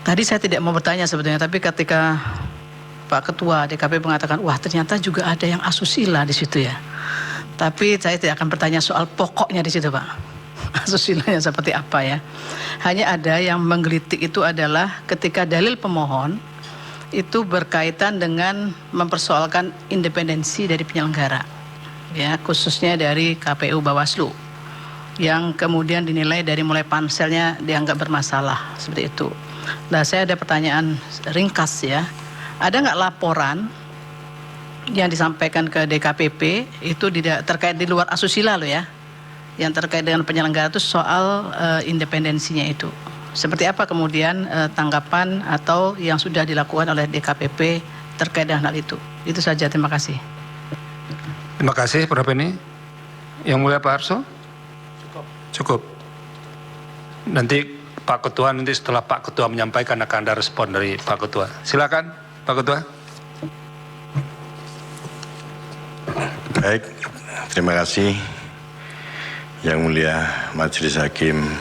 Tadi saya tidak mau bertanya sebetulnya, tapi ketika Pak Ketua DKP mengatakan, wah ternyata juga ada yang asusila di situ ya. Tapi saya tidak akan bertanya soal pokoknya di situ, Pak. Asusilanya seperti apa ya. Hanya ada yang menggelitik itu adalah ketika dalil pemohon itu berkaitan dengan mempersoalkan independensi dari penyelenggara, ya, khususnya dari KPU Bawaslu, yang kemudian dinilai dari mulai panselnya dianggap bermasalah, seperti itu. Nah, saya ada pertanyaan ringkas ya. Ada nggak laporan yang disampaikan ke DKPP itu terkait di luar asusila loh ya, yang terkait dengan penyelenggara itu soal independensinya itu. Seperti apa kemudian tanggapan atau yang sudah dilakukan oleh DKPP terkait dengan hal itu? Itu saja, terima kasih. Terima kasih, Prof. Penny. Yang mulia Pak Arso? Cukup. Nanti Pak Ketua, nanti setelah Pak Ketua menyampaikan akan ada respon dari Pak Ketua. Silakan, Pak Ketua. Baik, terima kasih Yang Mulia Majelis Hakim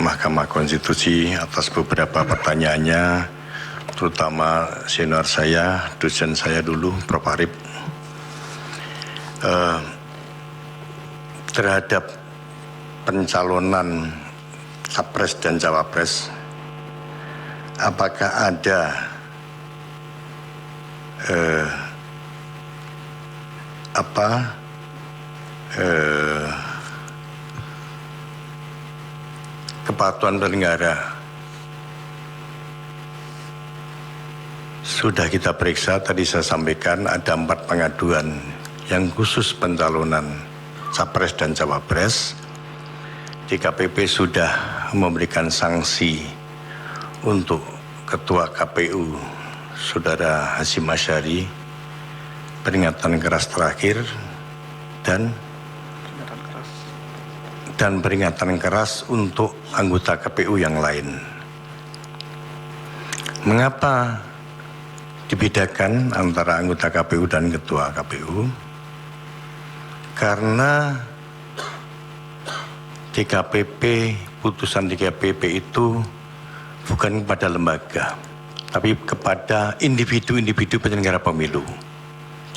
Mahkamah Konstitusi atas beberapa pertanyaannya, terutama senior saya, dosen saya dulu, Prof. Arif, terhadap pencalonan Capres dan Cawapres. Apakah ada kepatuhan penyelenggara? Sudah kita periksa, tadi saya sampaikan ada 4 pengaduan yang khusus pencalonan Capres dan Cawapres. DKPP sudah memberikan sanksi untuk Ketua KPU Saudara Hasyim Asyari, peringatan keras terakhir, dan peringatan keras untuk anggota KPU yang lain. Mengapa dibedakan antara anggota KPU dan Ketua KPU? Karena DKPP, putusan DKPP itu bukan kepada lembaga, tapi kepada individu-individu penyelenggara pemilu.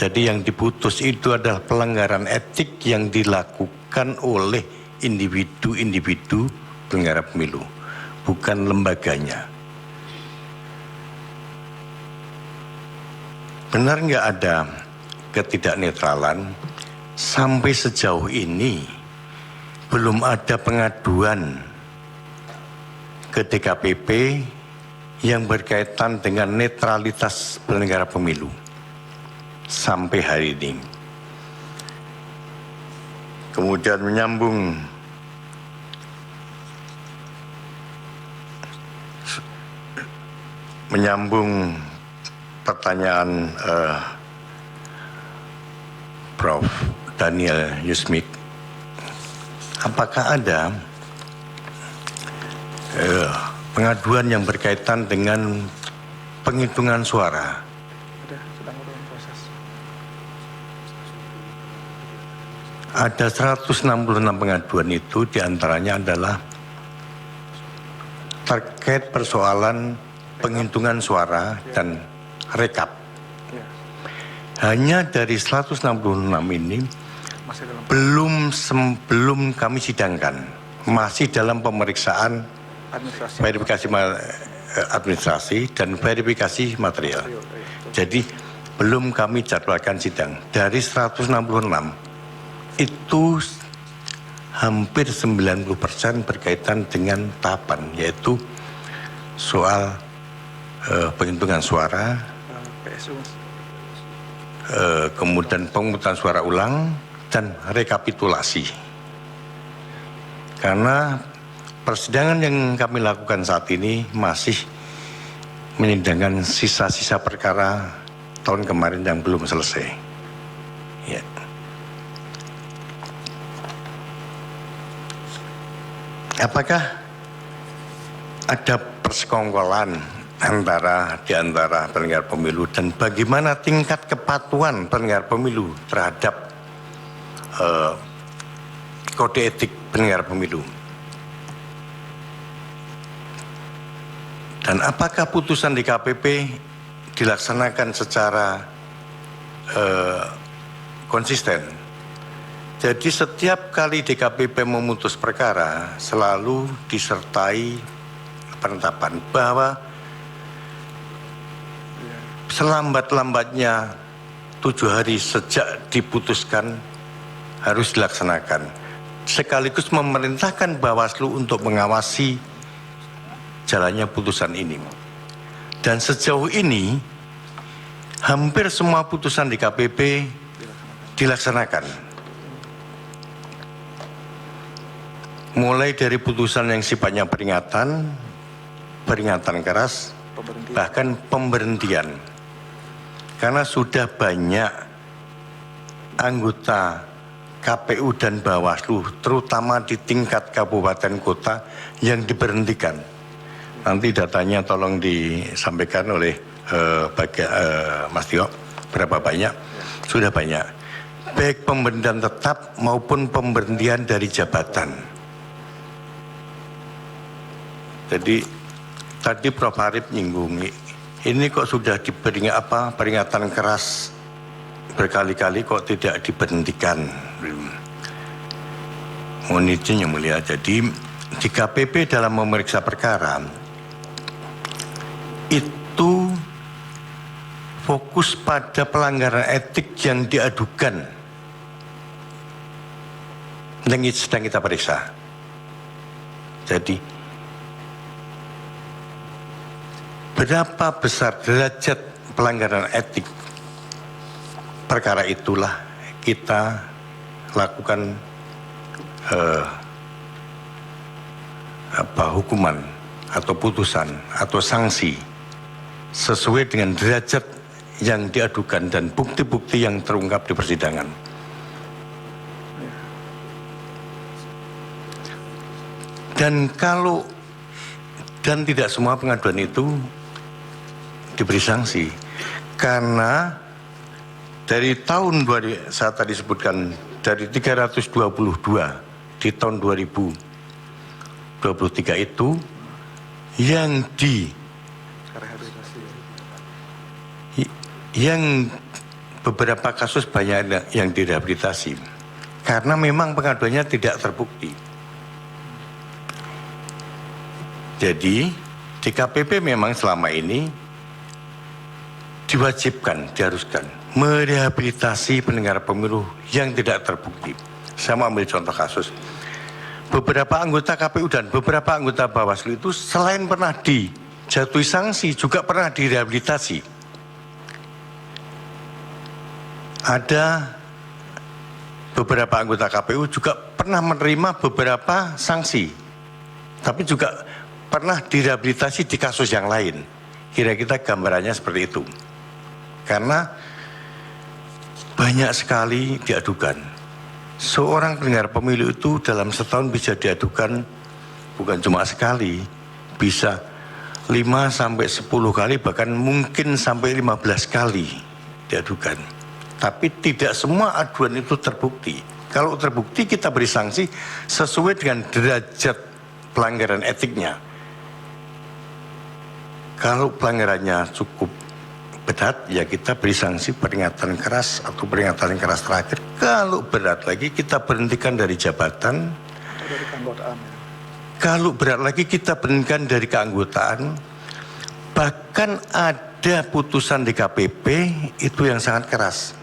Jadi yang diputus itu adalah pelanggaran etik yang dilakukan oleh individu-individu penyelenggara pemilu, bukan lembaganya. Benar nggak ada ketidaknetralan? Sampai sejauh ini belum ada pengaduan ke DKPP yang berkaitan dengan netralitas penyelenggara pemilu sampai hari ini. Kemudian menyambung pertanyaan Prof. Daniel Yusmik, apakah ada pengaduan yang berkaitan dengan penghitungan suara? Ada 166 pengaduan, itu diantaranya adalah terkait persoalan penghitungan suara dan rekap. Hanya dari 166 ini belum kami sidangkan, masih dalam pemeriksaan verifikasi administrasi dan verifikasi material. Jadi belum kami jadwalkan sidang. Dari 166 itu hampir 90% berkaitan dengan tahapan, yaitu soal penghitungan suara, kemudian pemungutan suara ulang, dan rekapitulasi. Karena persidangan yang kami lakukan saat ini masih menyidangkan sisa-sisa perkara tahun kemarin yang belum selesai. Ya. Apakah ada persekongkolan di antara penyelenggara pemilu, dan bagaimana tingkat kepatuhan penyelenggara pemilu terhadap kode etik penyelenggara pemilu? Dan apakah putusan DKPP dilaksanakan secara konsisten? Jadi setiap kali DKPP memutus perkara selalu disertai penetapan bahwa selambat-lambatnya 7 hari sejak diputuskan harus dilaksanakan. Sekaligus memerintahkan Bawaslu untuk mengawasi jalannya putusan ini. Dan sejauh ini hampir semua putusan DKPP dilaksanakan. Mulai dari putusan yang sifatnya peringatan keras, bahkan pemberhentian. Karena sudah banyak anggota KPU dan Bawaslu, terutama di tingkat kabupaten kota, yang diberhentikan. Nanti datanya tolong disampaikan oleh Mas Tio, berapa banyak? Sudah banyak. Baik pemberhentian tetap maupun pemberhentian dari jabatan. Jadi tadi Prof. Arief nyinggung, ini kok sudah diberi peringatan keras berkali-kali kok tidak diberhentikan. Mohon izin yang mulia. Jadi di KPP dalam memeriksa perkara itu fokus pada pelanggaran etik yang diadukan yang sedang kita periksa. Jadi berapa besar derajat pelanggaran etik perkara itulah kita lakukan hukuman atau putusan atau sanksi sesuai dengan derajat yang diadukan dan bukti-bukti yang terungkap di persidangan. Dan tidak semua pengaduan itu diberi sanksi, karena dari tahun saya tadi sebutkan dari 322 di tahun 2023 itu yang beberapa kasus banyak yang direhabilitasi karena memang pengaduannya tidak terbukti. Jadi DKPP memang selama ini diharuskan merehabilitasi penyelenggara pemilu yang tidak terbukti. Saya mau ambil contoh kasus. Beberapa anggota KPU dan beberapa anggota Bawaslu itu selain pernah dijatuhi sanksi juga pernah direhabilitasi. Ada beberapa anggota KPU juga pernah menerima beberapa sanksi, tapi juga pernah direhabilitasi di kasus yang lain. Kira-kira gambarannya seperti itu. Karena banyak sekali diadukan. Seorang penyelenggara pemilu itu dalam setahun bisa diadukan bukan cuma sekali, bisa 5-10 kali, bahkan mungkin sampai 15 kali diadukan. Tapi tidak semua aduan itu terbukti. Kalau terbukti kita beri sanksi sesuai dengan derajat pelanggaran etiknya. Kalau pelanggarannya cukup berat, ya kita beri sanksi peringatan keras atau peringatan keras terakhir. Kalau berat lagi kita berhentikan dari jabatan. Dari keanggotaan. Kalau berat lagi kita berhentikan dari keanggotaan. Bahkan ada putusan DKPP itu yang sangat keras,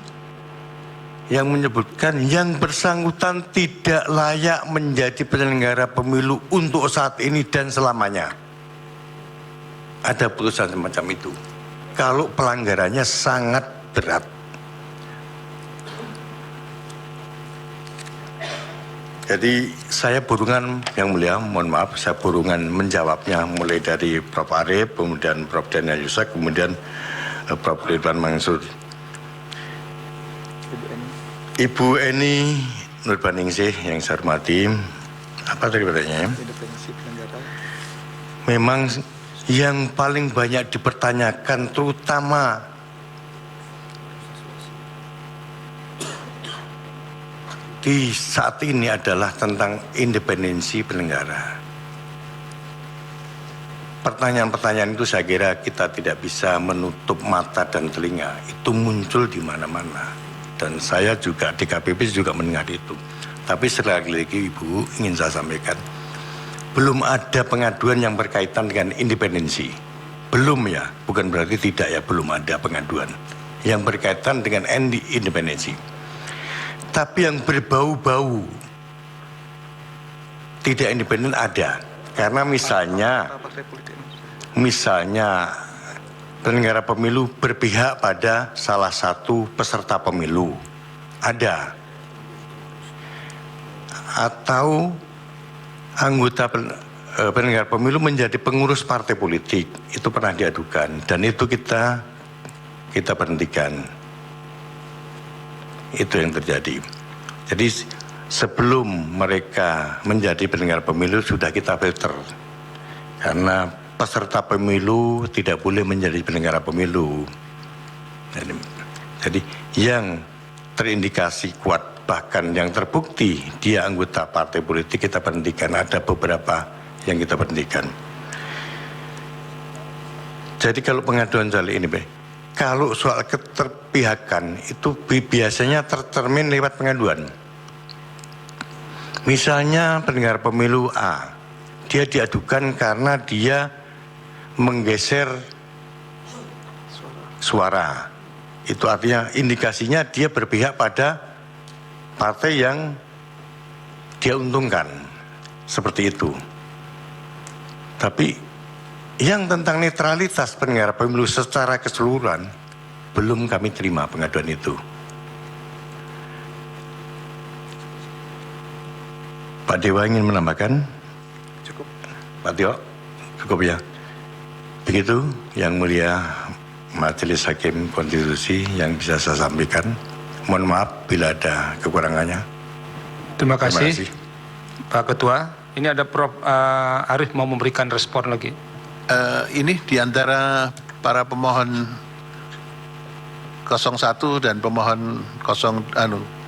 yang menyebutkan yang bersangkutan tidak layak menjadi penyelenggara pemilu untuk saat ini dan selamanya. Ada putusan semacam itu. Kalau pelanggarannya sangat berat. Jadi saya burungan yang mulia, mohon maaf, saya burungan menjawabnya mulai dari Prof. Arief, kemudian Prof. Daniel Yusak, kemudian Prof. Ridwan Mansur. Ibu Eni Nurbaningsih yang saya hormati, apa tadi pertanyaannya? Independensi penyelenggara. Memang yang paling banyak dipertanyakan terutama di saat ini adalah tentang independensi penyelenggara. pertanyaan-pertanyaan itu saya kira kita tidak bisa menutup mata dan telinga. Itu muncul di mana-mana. Dan saya juga di KPP juga mendengar itu. Tapi sekali lagi Ibu ingin saya sampaikan, belum ada pengaduan yang berkaitan dengan independensi. Belum ya, bukan berarti tidak ya, belum ada pengaduan yang berkaitan dengan independensi. Tapi yang berbau-bau tidak independen ada. Karena misalnya penyelenggara pemilu berpihak pada salah satu peserta pemilu. Ada. Atau anggota penyelenggara pemilu menjadi pengurus partai politik. Itu pernah diadukan dan itu kita berhentikan. Itu yang terjadi. Jadi sebelum mereka menjadi penyelenggara pemilu sudah kita filter. Karena peserta pemilu tidak boleh menjadi penyelenggara pemilu. Jadi yang terindikasi kuat bahkan yang terbukti dia anggota partai politik kita berhentikan. Ada beberapa yang kita berhentikan. Jadi kalau pengaduan soal ini, kalau soal keterpihakan itu biasanya tercermin lewat pengaduan. Misalnya penyelenggara pemilu A, dia diadukan karena dia menggeser suara. Itu artinya indikasinya dia berpihak pada partai yang dia untungkan. Seperti itu. Tapi yang tentang netralitas penyelenggara pemilu secara keseluruhan belum kami terima pengaduan itu. Pak Dewa ingin menambahkan? Cukup. Pak Tio, cukup ya. Begitu yang mulia Majelis Hakim Konstitusi yang bisa saya sampaikan. Mohon maaf bila ada kekurangannya. Terima kasih. Pak Ketua. Ini ada Prof. Arief mau memberikan respon lagi. Ini diantara para pemohon 01 dan pemohon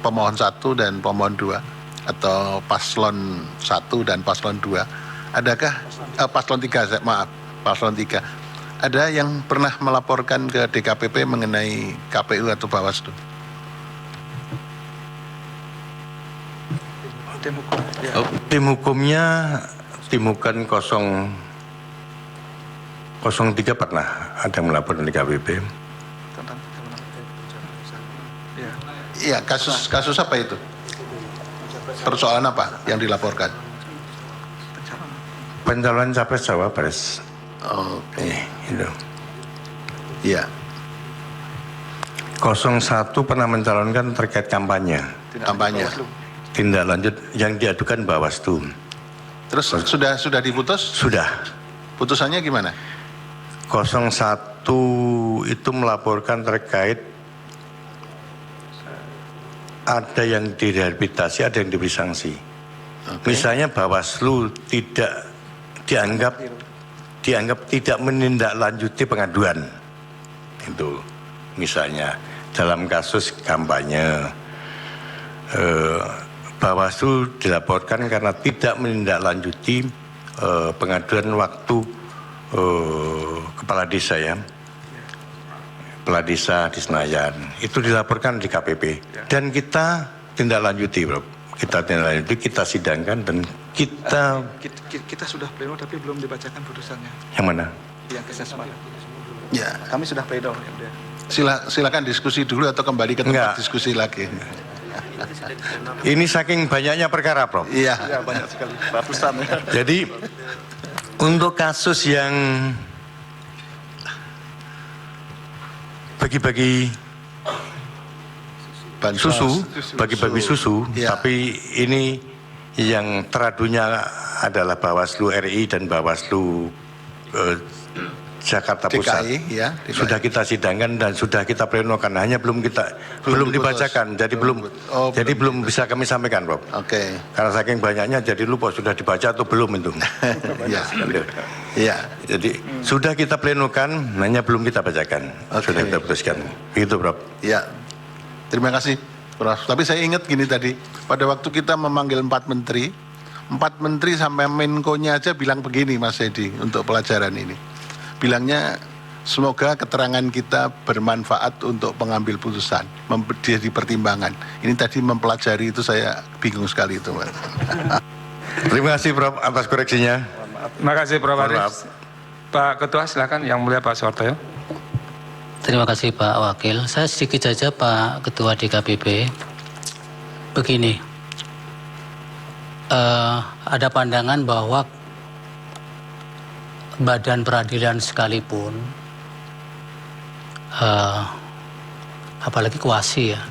pemohon 1 dan pemohon 2 atau paslon 1 dan paslon 2, adakah paslon 3, maaf, paslon 3, ada yang pernah melaporkan ke DKPP mengenai KPU atau Bawaslu? Tim hukumnya Timukan 03 pernah ada melaporkan di KPP. Iya, kasus apa itu? Persoalan apa yang dilaporkan? Pencalonan capres cawapres. Oke. Itu. Iya. 01 pernah mencalonkan terkait kampanye. Kampanye. Tindak lanjut yang diadukan Bawaslu. Terus sudah diputus? Sudah. Putusannya gimana? 01 itu melaporkan terkait ada yang direhabilitasi, ada yang diberi sanksi. Misalnya Bawaslu tidak dianggap tidak menindaklanjuti pengaduan. Itu misalnya dalam kasus kampanye Bawaslu dilaporkan karena tidak menindaklanjuti pengaduan waktu kepala desa ya, kepala desa di Senayan itu dilaporkan di KPP dan kita tindak lanjuti, Bro. Kita tindak lanjuti, kita sidangkan dan kita sudah pleno tapi belum dibacakan putusannya. Yang mana? Yang kesesman. Ya. Kami sudah pleno. Ya. Silakan diskusi dulu atau kembali ke tempat diskusi lagi. Ini saking banyaknya perkara, Prof. Iya. Ya, banyak sekali. Ratusan ya. Jadi untuk kasus yang bagi-bagi susu, bagi-bagi susu, ya. Tapi ini yang teradunya adalah Bawaslu RI dan Bawaslu Jakarta Pusat. DKI, ya, DKI. Sudah kita sidangkan dan sudah kita plenokan, hanya belum dibacakan, jadi belum bisa kami sampaikan, Prof. Oke. Karena saking banyaknya jadi lupa sudah dibaca atau belum itu. Iya. Iya. Jadi sudah kita plenokan, hanya belum kita bacakan. Sudah kita putuskan. Begitu, Prof. Iya. Terima kasih, Prof. Tapi saya ingat gini tadi, pada waktu kita memanggil 4 menteri, 4 menteri sampai Menko-nya aja bilang begini Mas Edi untuk pelajaran ini. Bilangnya semoga keterangan kita bermanfaat untuk pengambil putusan, jadi pertimbangan. Ini tadi mempelajari itu saya bingung sekali itu Mas. Terima kasih Prof atas koreksinya. Terima kasih Prof. Mohon Arief. maaf. Pak Ketua silakan, Yang Mulia Pak Soehartoyo. Terima kasih Pak Wakil. Saya sedikit saja Pak Ketua DKPP. Begini, ada pandangan bahwa badan peradilan sekalipun, apalagi kuasi ya,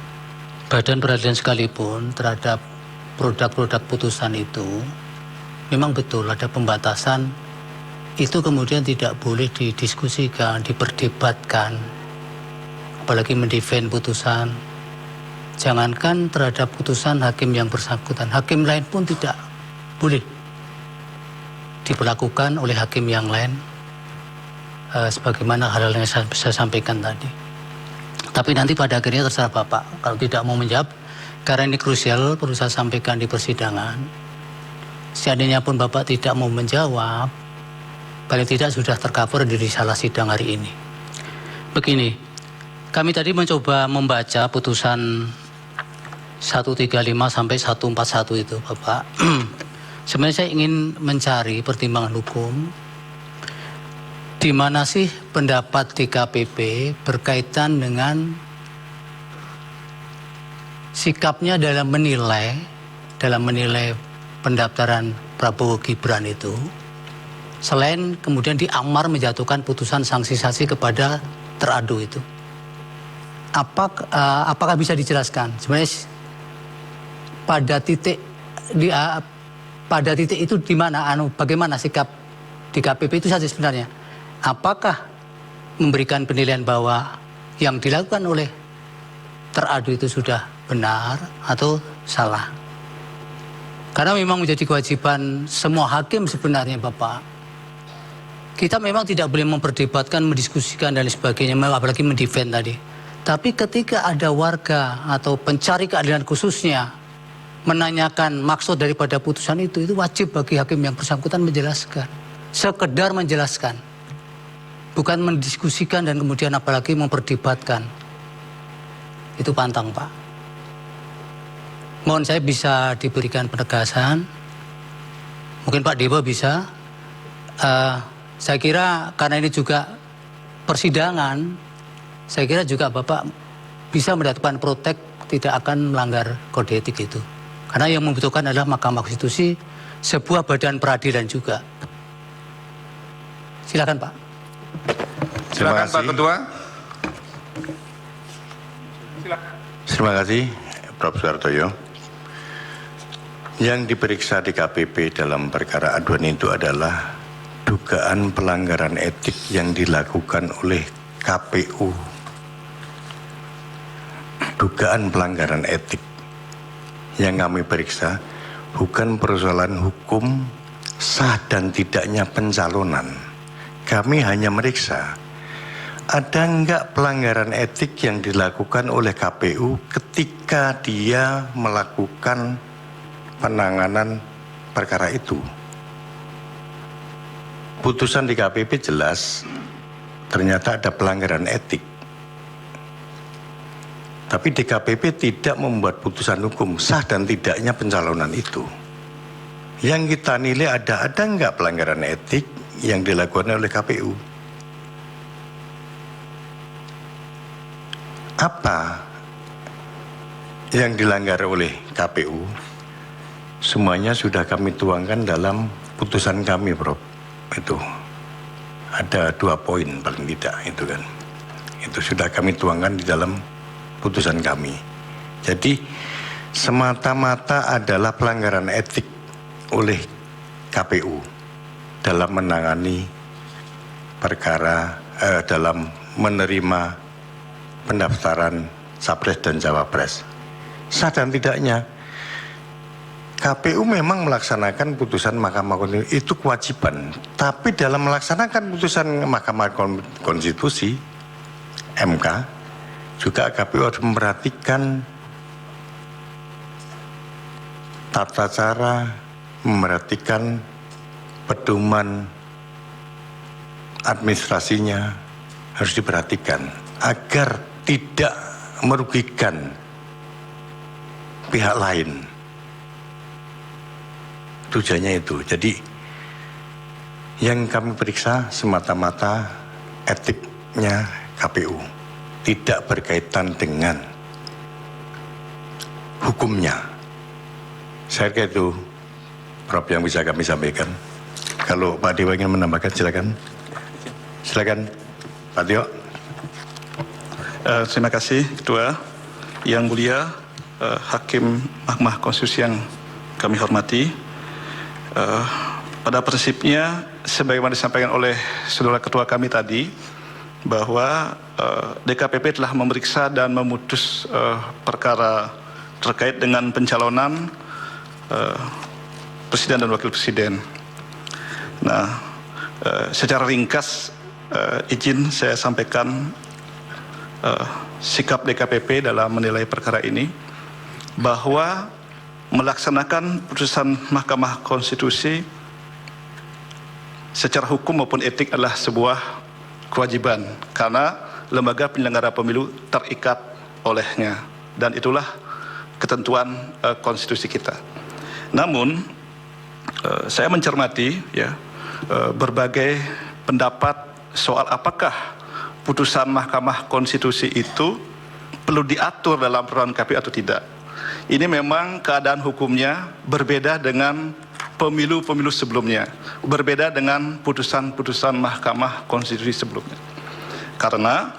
badan peradilan sekalipun terhadap produk-produk putusan itu, memang betul ada pembatasan, itu kemudian tidak boleh didiskusikan, diperdebatkan, apalagi mendefend putusan. Jangankan terhadap putusan hakim yang bersangkutan, hakim lain pun tidak boleh diperlakukan oleh hakim yang lain, sebagaimana hal-hal yang saya sampaikan tadi. Tapi nanti pada akhirnya terserah Bapak, kalau tidak mau menjawab, karena ini krusial perlu saya sampaikan di persidangan. Seandainya pun Bapak tidak mau menjawab, paling tidak sudah tercover di risalah sidang hari ini. Begini, kami tadi mencoba membaca putusan 135 sampai 141 itu, Bapak. Sebenarnya saya ingin mencari pertimbangan hukum di mana sih pendapat DKPP berkaitan dengan sikapnya dalam menilai pendaftaran Prabowo Gibran itu, selain kemudian diamar menjatuhkan putusan sanksi kepada teradu itu. Apakah bisa dijelaskan sebenarnya pada titik itu di mana bagaimana sikap DKPP itu saja sebenarnya? Apakah memberikan penilaian bahwa yang dilakukan oleh teradu itu sudah benar atau salah? Karena memang menjadi kewajiban semua hakim sebenarnya, Bapak. Kita memang tidak boleh memperdebatkan, mendiskusikan dan sebagainya, apalagi mendefend tadi. Tapi ketika ada warga atau pencari keadilan khususnya menanyakan maksud daripada putusan itu wajib bagi hakim yang bersangkutan menjelaskan. Sekedar menjelaskan. Bukan mendiskusikan dan kemudian apalagi memperdebatkan. Itu pantang, Pak. Mohon saya bisa diberikan penegasan. Mungkin Pak Dewa bisa. Saya kira karena ini juga persidangan, saya kira juga Bapak bisa mendapatkan protek tidak akan melanggar kode etik itu. Karena yang membutuhkan adalah Mahkamah Konstitusi, sebuah badan peradilan juga. Silakan Pak. Silakan Pak Ketua. Terima kasih Prof. Soehartoyo. Yang diperiksa di KPP dalam perkara aduan itu adalah dugaan pelanggaran etik yang dilakukan oleh KPU. Dugaan pelanggaran etik yang kami periksa bukan persoalan hukum sah dan tidaknya pencalonan. Kami hanya meriksa ada enggak pelanggaran etik yang dilakukan oleh KPU ketika dia melakukan penanganan perkara itu. Putusan di KPP jelas ternyata ada pelanggaran etik. Tapi DKPP tidak membuat putusan hukum sah dan tidaknya pencalonan itu. Yang kita nilai ada enggak pelanggaran etik yang dilakukan oleh KPU. Apa yang dilanggar oleh KPU? Semuanya sudah kami tuangkan dalam putusan kami, Prof. Itu ada 2 poin paling tidak itu kan. Itu sudah kami tuangkan di dalam putusan kami. Jadi semata-mata adalah pelanggaran etik oleh KPU dalam menangani perkara dalam menerima pendaftaran Capres dan Cawapres. Sah dan tidaknya KPU memang melaksanakan putusan Mahkamah Konstitusi, itu kewajiban. Tapi dalam melaksanakan putusan Mahkamah Konstitusi MK juga KPU harus memperhatikan tata cara memerhatikan pedoman administrasinya harus diperhatikan agar tidak merugikan pihak lain. Tujuannya itu. Jadi yang kami periksa semata-mata etiknya KPU, tidak berkaitan dengan hukumnya. Saya kira itu Prof yang bisa kami sampaikan. Kalau Pak Dewa ingin menambahkan, silakan. Silakan, Pak Tio. Terima kasih, Ketua. Yang mulia, Hakim Mahkamah Konstitusi yang kami hormati. Pada prinsipnya, sebagaimana disampaikan oleh saudara Ketua kami tadi, bahwa DKPP telah memeriksa dan memutus perkara terkait dengan pencalonan Presiden dan Wakil Presiden. Nah, secara ringkas izin saya sampaikan sikap DKPP dalam menilai perkara ini, bahwa melaksanakan putusan Mahkamah Konstitusi secara hukum maupun etik adalah sebuah kewajiban, karena lembaga penyelenggara pemilu terikat olehnya, dan itulah ketentuan konstitusi kita. Namun saya mencermati berbagai pendapat soal apakah putusan Mahkamah Konstitusi itu perlu diatur dalam peraturan KPU atau tidak. Ini memang keadaan hukumnya berbeda dengan pemilu-pemilu sebelumnya, berbeda dengan putusan-putusan Mahkamah Konstitusi sebelumnya. Karena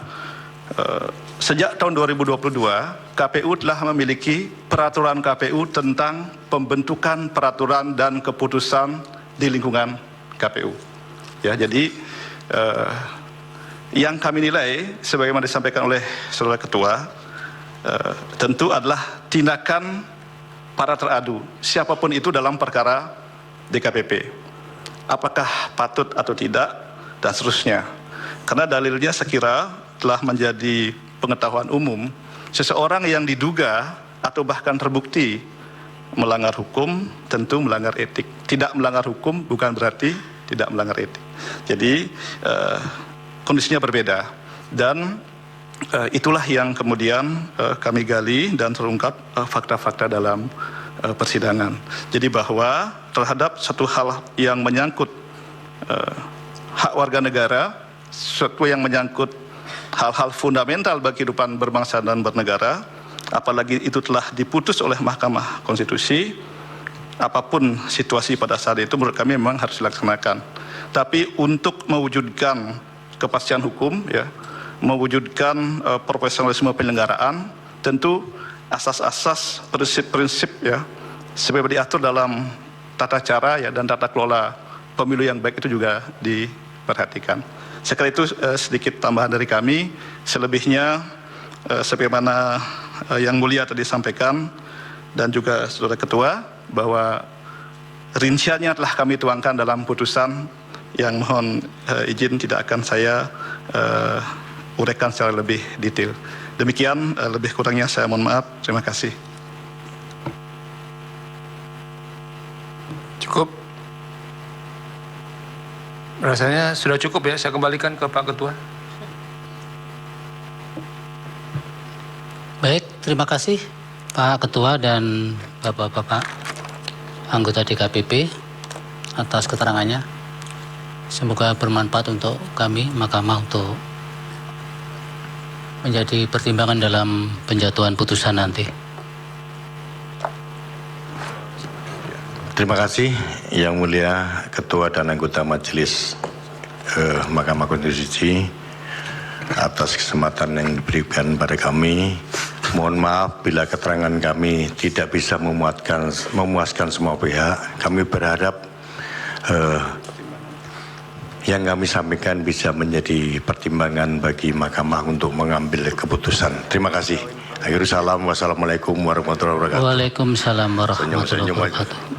sejak tahun 2022 KPU telah memiliki peraturan KPU tentang pembentukan peraturan dan keputusan di lingkungan KPU. Ya, jadi yang kami nilai sebagaimana disampaikan oleh saudara Ketua, tentu adalah tindakan para teradu, siapapun itu dalam perkara DKPP. Apakah patut atau tidak, dan seterusnya. Karena dalilnya sekira telah menjadi pengetahuan umum, seseorang yang diduga atau bahkan terbukti melanggar hukum tentu melanggar etik. Tidak melanggar hukum bukan berarti tidak melanggar etik. Jadi kondisinya berbeda, dan itulah yang kemudian kami gali dan terungkap fakta-fakta dalam persidangan. Jadi bahwa terhadap satu hal yang menyangkut hak warga negara, sesuatu yang menyangkut hal-hal fundamental bagi kehidupan berbangsa dan bernegara, apalagi itu telah diputus oleh Mahkamah Konstitusi, apapun situasi pada saat itu menurut kami memang harus dilaksanakan. Tapi untuk mewujudkan kepastian hukum, ya, mewujudkan profesionalisme penyelenggaraan, tentu asas-asas, prinsip-prinsip ya sebagai diatur dalam tata cara ya dan tata kelola pemilu yang baik itu juga diperhatikan. Sekali itu sedikit tambahan dari kami. Selebihnya sebagaimana yang mulia tadi sampaikan dan juga saudara Ketua, bahwa rinciannya telah kami tuangkan dalam putusan yang mohon izin tidak akan saya uraikan secara lebih detail. Demikian, lebih kurangnya saya mohon maaf. Terima kasih. Cukup. Rasanya sudah cukup ya, saya kembalikan ke Pak Ketua. Baik, terima kasih Pak Ketua dan Bapak-Bapak anggota DKPP atas keterangannya. Semoga bermanfaat untuk kami, Mahkamah, untuk menjadi pertimbangan dalam penjatuhan putusan nanti. Terima kasih Yang Mulia Ketua dan anggota Majelis Mahkamah Konstitusi atas kesempatan yang diberikan pada kami. Mohon maaf bila keterangan kami tidak bisa memuaskan semua pihak. Kami berharap yang kami sampaikan bisa menjadi pertimbangan bagi Mahkamah untuk mengambil keputusan. Terima kasih. Akhirul salam. Wassalamualaikum warahmatullahi wabarakatuh. Waalaikumsalam warahmatullahi wabarakatuh.